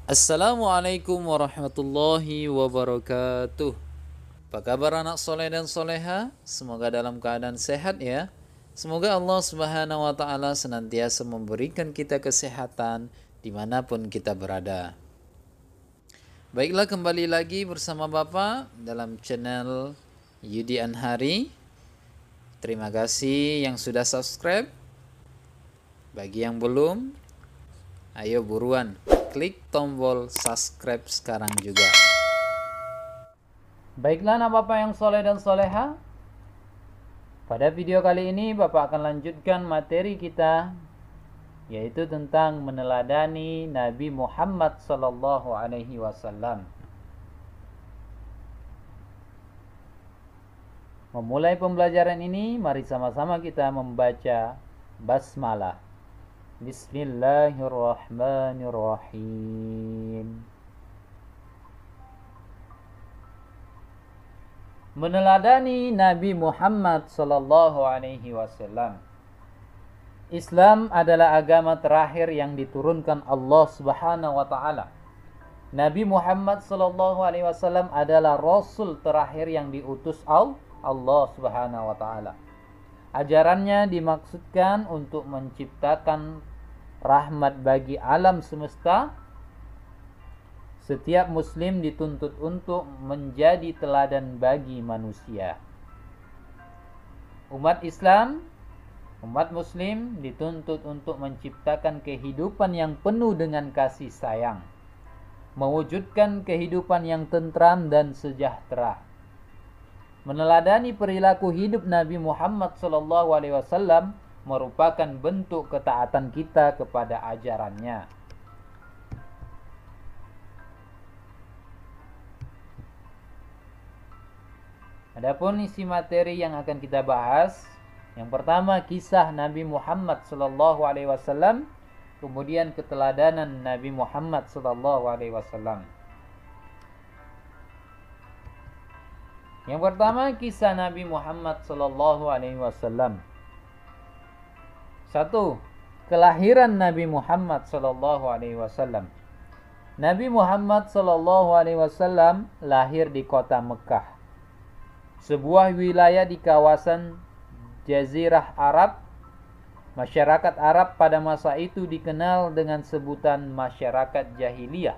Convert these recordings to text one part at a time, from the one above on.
Assalamualaikum warahmatullahi wabarakatuh. Apa kabar anak soleh dan soleha? Semoga dalam keadaan sehat ya. Semoga Allah Subhanahu wa Ta'ala senantiasa memberikan kita kesehatan dimanapun kita berada. Baiklah, kembali lagi bersama Bapak dalam channel Yudi Anhari. Terima kasih yang sudah subscribe. Bagi yang belum, ayo buruan klik tombol subscribe sekarang juga. Baiklah anak Bapak yang soleh dan soleha, pada video kali ini Bapak akan lanjutkan materi kita, yaitu tentang meneladani Nabi Muhammad Sallallahu Alaihi Wasallam. Memulai pembelajaran ini, mari sama-sama kita membaca basmalah. Bismillahirrahmanirrahim. Meneladani Nabi Muhammad sallallahu alaihi wasallam. Islam adalah agama terakhir yang diturunkan Allah Subhanahu wa taala. Nabi Muhammad sallallahu alaihi wasallam adalah rasul terakhir yang diutus Allah Subhanahu wa taala. Ajarannya dimaksudkan untuk menciptakan rahmat bagi alam semesta. Setiap muslim dituntut untuk menjadi teladan bagi manusia. Umat muslim dituntut untuk menciptakan kehidupan yang penuh dengan kasih sayang, mewujudkan kehidupan yang tentram dan sejahtera. Meneladani perilaku hidup Nabi Muhammad SAW merupakan bentuk ketaatan kita kepada ajarannya. Adapun isi materi yang akan kita bahas, yang pertama kisah Nabi Muhammad SAW, kemudian keteladanan Nabi Muhammad SAW. Yang pertama, kisah Nabi Muhammad SAW. 1. Kelahiran Nabi Muhammad SAW. Nabi Muhammad SAW lahir di kota Mekah, sebuah wilayah di kawasan Jazirah Arab. Masyarakat Arab pada masa itu dikenal dengan sebutan masyarakat jahiliyah.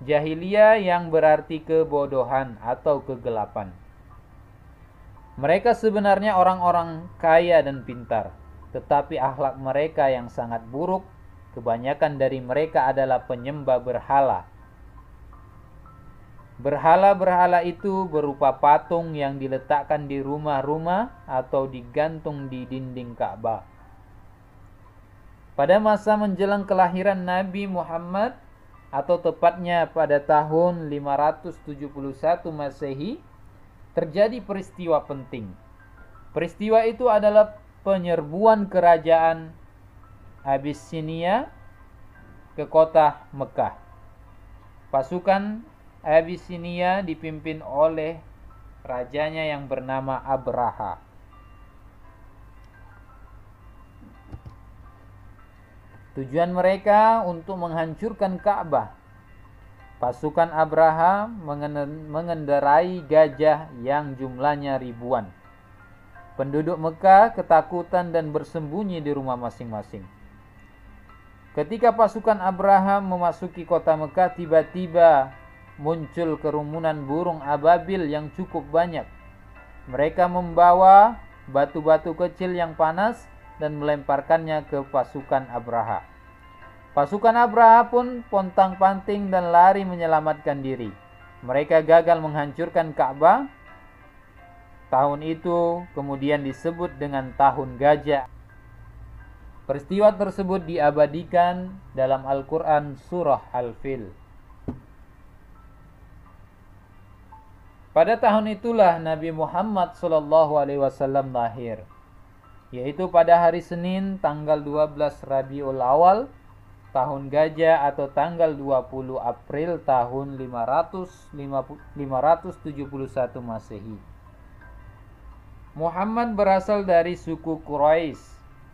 Jahiliyah yang berarti kebodohan atau kegelapan. Mereka sebenarnya orang-orang kaya dan pintar, tetapi akhlak mereka yang sangat buruk. Kebanyakan dari mereka adalah penyembah berhala. Berhala-berhala itu berupa patung yang diletakkan di rumah-rumah atau digantung di dinding Ka'bah. Pada masa menjelang kelahiran Nabi Muhammad, atau tepatnya pada tahun 571 Masehi, terjadi peristiwa penting. Peristiwa itu adalah penyerbuan kerajaan Abyssinia ke kota Mekah. Pasukan Abyssinia dipimpin oleh rajanya yang bernama Abraha. Tujuan mereka untuk menghancurkan Ka'bah. Pasukan Abraha mengendarai gajah yang jumlahnya ribuan. Penduduk Mekah ketakutan dan bersembunyi di rumah masing-masing. Ketika pasukan Abraha memasuki kota Mekah, tiba-tiba muncul kerumunan burung ababil yang cukup banyak. Mereka membawa batu-batu kecil yang panas dan melemparkannya ke pasukan Abraha. Pasukan Abraha pun pontang-panting dan lari menyelamatkan diri. Mereka gagal menghancurkan Ka'bah. Tahun itu kemudian disebut dengan Tahun Gajah. Peristiwa tersebut diabadikan dalam Al-Quran surah Al-Fil. Pada tahun itulah Nabi Muhammad SAW lahir, yaitu pada hari Senin tanggal 12 Rabiul Awal, Tahun Gajah, atau tanggal 20 April tahun 571 Masehi. Muhammad berasal dari suku Quraisy.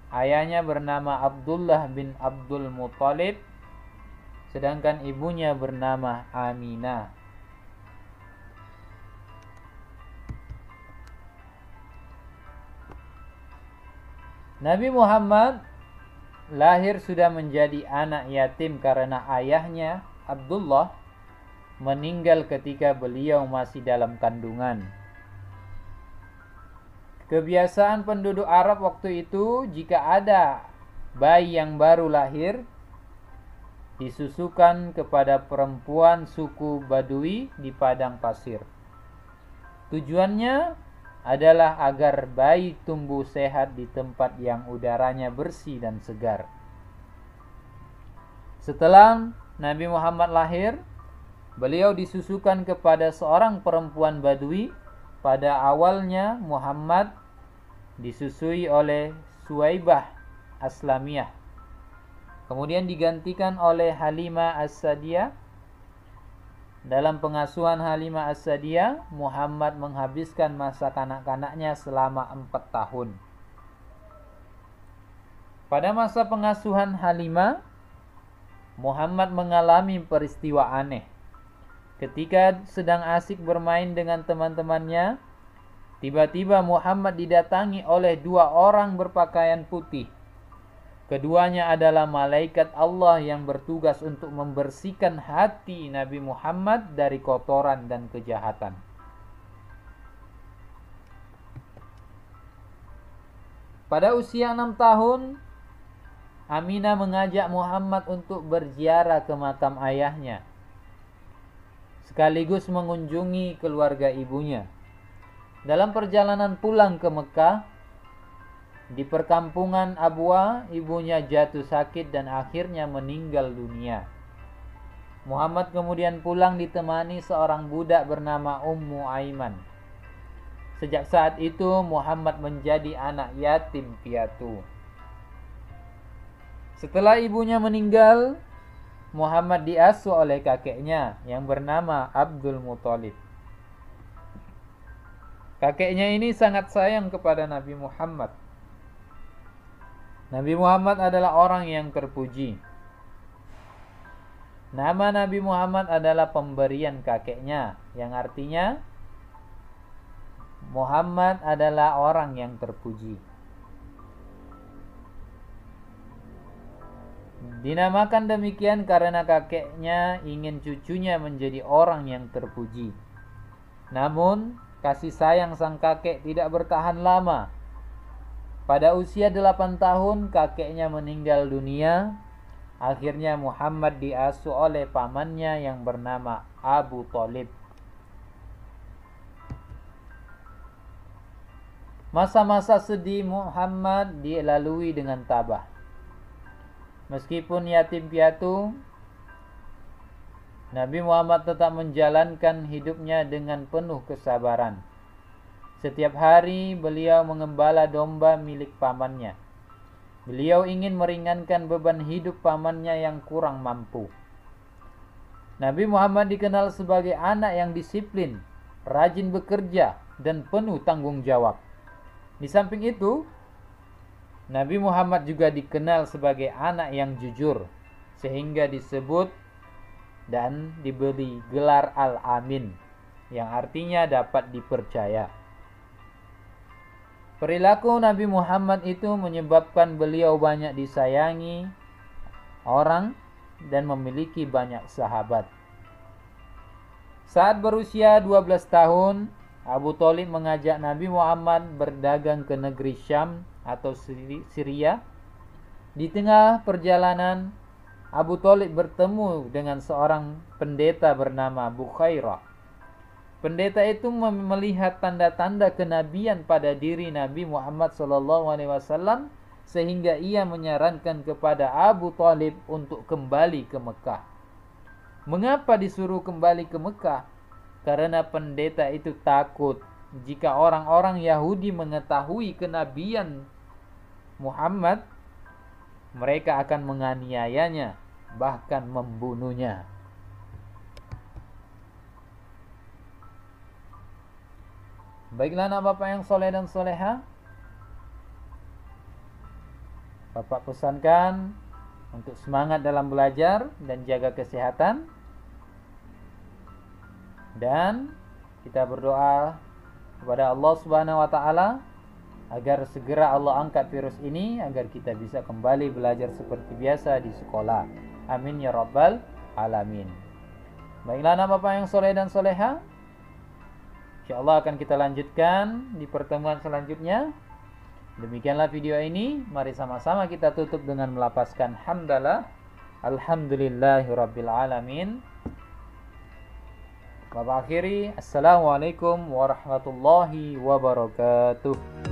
Ayahnya bernama Abdullah bin Abdul Muthalib. sedangkan ibunya bernama Aminah. Nabi Muhammad lahir sudah menjadi anak yatim karena ayahnya Abdullah meninggal ketika beliau masih dalam kandungan. Kebiasaan penduduk Arab waktu itu, jika ada bayi yang baru lahir, disusukan kepada perempuan suku Badui di padang pasir. Tujuannya adalah agar bayi tumbuh sehat di tempat yang udaranya bersih dan segar. Setelah Nabi Muhammad lahir, beliau disusukan kepada seorang perempuan Badui. Pada awalnya Muhammad disusui oleh Suwaibah Aslamiyah, kemudian digantikan oleh Halimah As-Sadiyah. Dalam pengasuhan Halimah As-Sadiyah, Muhammad menghabiskan masa kanak-kanaknya selama 4 tahun. Pada masa pengasuhan Halimah, Muhammad mengalami peristiwa aneh. Ketika sedang asik bermain dengan teman-temannya, tiba-tiba Muhammad didatangi oleh 2 orang berpakaian putih. Keduanya adalah malaikat Allah yang bertugas untuk membersihkan hati Nabi Muhammad dari kotoran dan kejahatan. Pada usia 6 tahun, Aminah mengajak Muhammad untuk berziarah ke makam ayahnya, sekaligus mengunjungi keluarga ibunya. Dalam perjalanan pulang ke Mekah, di perkampungan Abwa, ibunya jatuh sakit dan akhirnya meninggal dunia. Muhammad kemudian pulang ditemani seorang budak bernama Ummu Aiman. Sejak saat itu Muhammad menjadi anak yatim piatu. Setelah ibunya meninggal, Muhammad diasuh oleh kakeknya yang bernama Abdul Muthalib. Kakeknya ini sangat sayang kepada Nabi Muhammad. Nabi Muhammad adalah orang yang terpuji. Nama Nabi Muhammad adalah pemberian kakeknya, yang artinya Muhammad adalah orang yang terpuji. Dinamakan demikian karena kakeknya ingin cucunya menjadi orang yang terpuji. Namun, kasih sayang sang kakek tidak bertahan lama. Pada usia 8 tahun, kakeknya meninggal dunia. Akhirnya Muhammad diasuh oleh pamannya yang bernama Abu Thalib. Masa-masa sedih Muhammad dilalui dengan tabah. Meskipun yatim piatu, Nabi Muhammad tetap menjalankan hidupnya dengan penuh kesabaran. Setiap hari beliau mengembala domba milik pamannya. Beliau ingin meringankan beban hidup pamannya yang kurang mampu. Nabi Muhammad dikenal sebagai anak yang disiplin, rajin bekerja, dan penuh tanggung jawab. Di samping itu, Nabi Muhammad juga dikenal sebagai anak yang jujur, sehingga disebut dan diberi gelar Al-Amin, yang artinya dapat dipercaya. Perilaku Nabi Muhammad itu menyebabkan beliau banyak disayangi orang dan memiliki banyak sahabat. Saat berusia 12 tahun, Abu Thalib mengajak Nabi Muhammad berdagang ke negeri Syam atau Syria. Di tengah perjalanan, Abu Thalib bertemu dengan seorang pendeta bernama Bukhairah. Pendeta itu melihat tanda-tanda kenabian pada diri Nabi Muhammad SAW, sehingga ia menyarankan kepada Abu Thalib untuk kembali ke Mekah. Mengapa disuruh kembali ke Mekah? Karena pendeta itu takut jika orang-orang Yahudi mengetahui kenabian Muhammad, mereka akan menganiayanya, bahkan membunuhnya. Baiklah anak bapak yang soleh dan soleha, bapak pesankan untuk semangat dalam belajar dan jaga kesehatan. Dan kita berdoa kepada Allah Subhanahu wa taala agar segera Allah angkat virus ini agar kita bisa kembali belajar seperti biasa di sekolah. Amin ya rabbal alamin. Baiklah anak bapak yang soleh dan soleha, insyaallah akan kita lanjutkan di pertemuan selanjutnya. Demikianlah video ini. Mari sama-sama kita tutup dengan melafazkan hamdalah. Alhamdulillahirabbil alamin. Bapak akhiri, assalamualaikum warahmatullahi wabarakatuh.